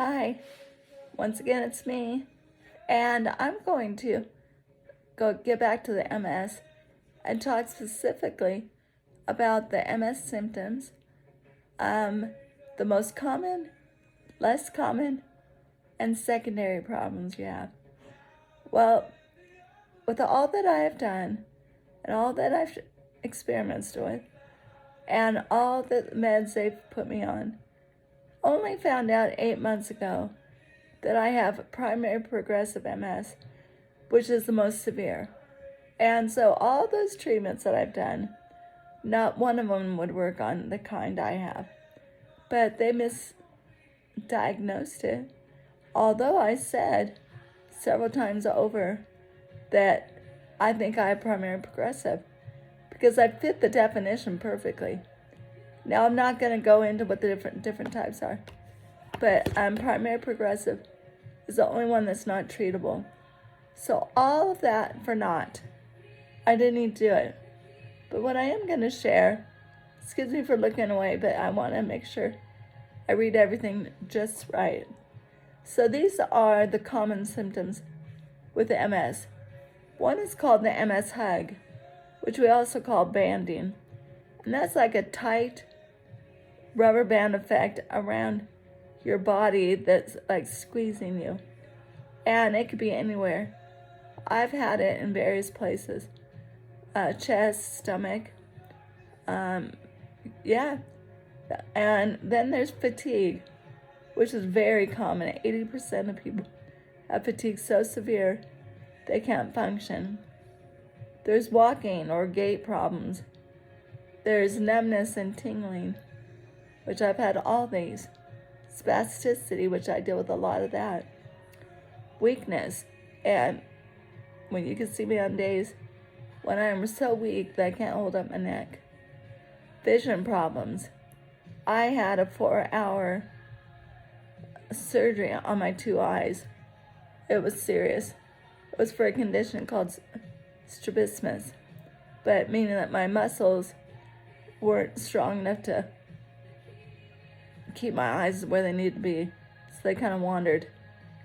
Hi, once again it's me, and I'm going to get back to the MS and talk specifically about the MS symptoms, the most common, less common, and secondary problems you have. Well, with all that I have done and all that I've experimented with and all the meds they've put me on, only found out 8 months ago that I have primary progressive MS, which is the most severe. And so all those treatments that I've done, not one of them would work on the kind I have. But they misdiagnosed it. Although I said several times over that I think I have primary progressive because I fit the definition perfectly. Now I'm not going to go into what the different types are, but primary progressive is the only one that's not treatable. So all of that for naught. I didn't need to do it. But what I am going to share, excuse me for looking away, but I want to make sure I read everything just right. So these are the common symptoms with the MS. One is called the MS hug, which we also call banding. And that's like a tight rubber band effect around your body that's like squeezing you. And it could be anywhere. I've had it in various places. Chest, stomach, yeah. And then there's fatigue, which is very common. 80% of people have fatigue so severe they can't function. There's walking or gait problems. There's numbness and tingling, which I've had all these. Spasticity, which I deal with a lot of that. Weakness, and when you can see me on days when I am so weak that I can't hold up my neck. Vision problems. I had a 4-hour surgery on my 2 eyes. It was serious. It was for a condition called strabismus, but meaning that my muscles weren't strong enough to keep my eyes where they needed to be, so they kind of wandered.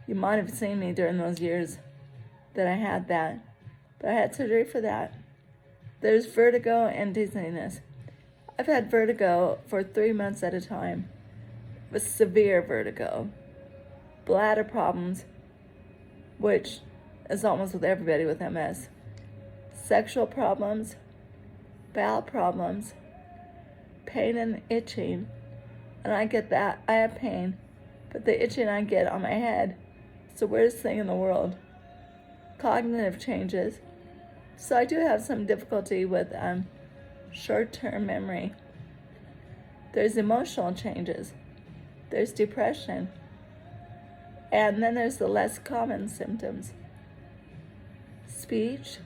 You might have seen me during those years that I had that, but I had surgery for that. There's vertigo and dizziness. I've had vertigo for 3 months at a time, with severe vertigo. Bladder problems, which is almost with everybody with MS. Sexual problems, bowel problems, pain and itching, and I get that. I have pain, but the itching I get on my head is the weirdest thing in the world. Cognitive changes. So I do have some difficulty with short-term memory. There's emotional changes. There's depression. And then there's the less common symptoms. Speech,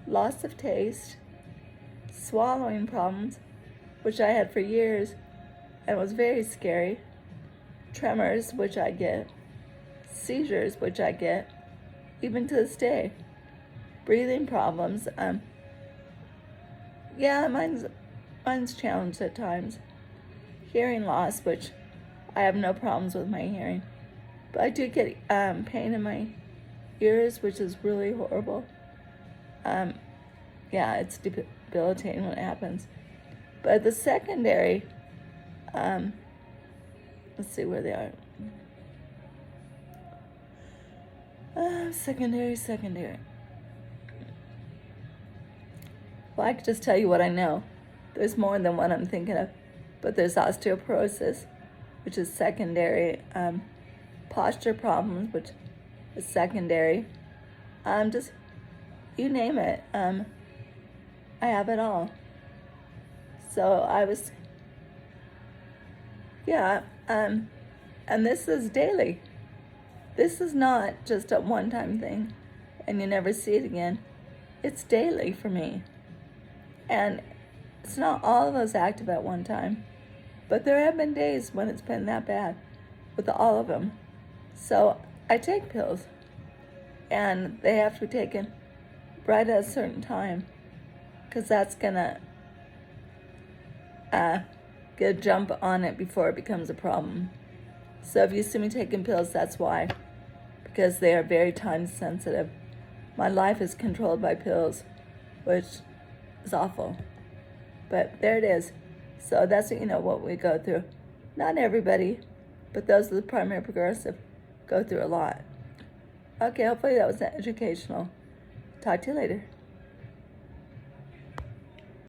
loss of taste, swallowing problems, which I had for years and was very scary. Tremors, which I get. Seizures, which I get, even to this day. Breathing problems. Yeah, mine's challenged at times. Hearing loss, which I have no problems with my hearing, but I do get pain in my ears, which is really horrible. Yeah, it's debilitating when it happens. But the secondary, let's see where they are. Secondary. Well, I could just tell you what I know. There's more than what I'm thinking of. But there's osteoporosis, which is secondary. Posture problems, which is secondary. Just, you name it. I have it all. So I was, yeah. And this is daily. This is not just a one-time thing and you never see it again. It's daily for me. And it's not all of us active at one time, but there have been days when it's been that bad with all of them. So I take pills, and they have to be taken right at a certain time, because that's gonna get a jump on it before it becomes a problem. So if you see me taking pills, that's why. Because they are very time sensitive. My life is controlled by pills, which is awful. But there it is. So that's what we go through. Not everybody, but those of the primary progressive go through a lot. Okay, hopefully that was educational. Talk to you later.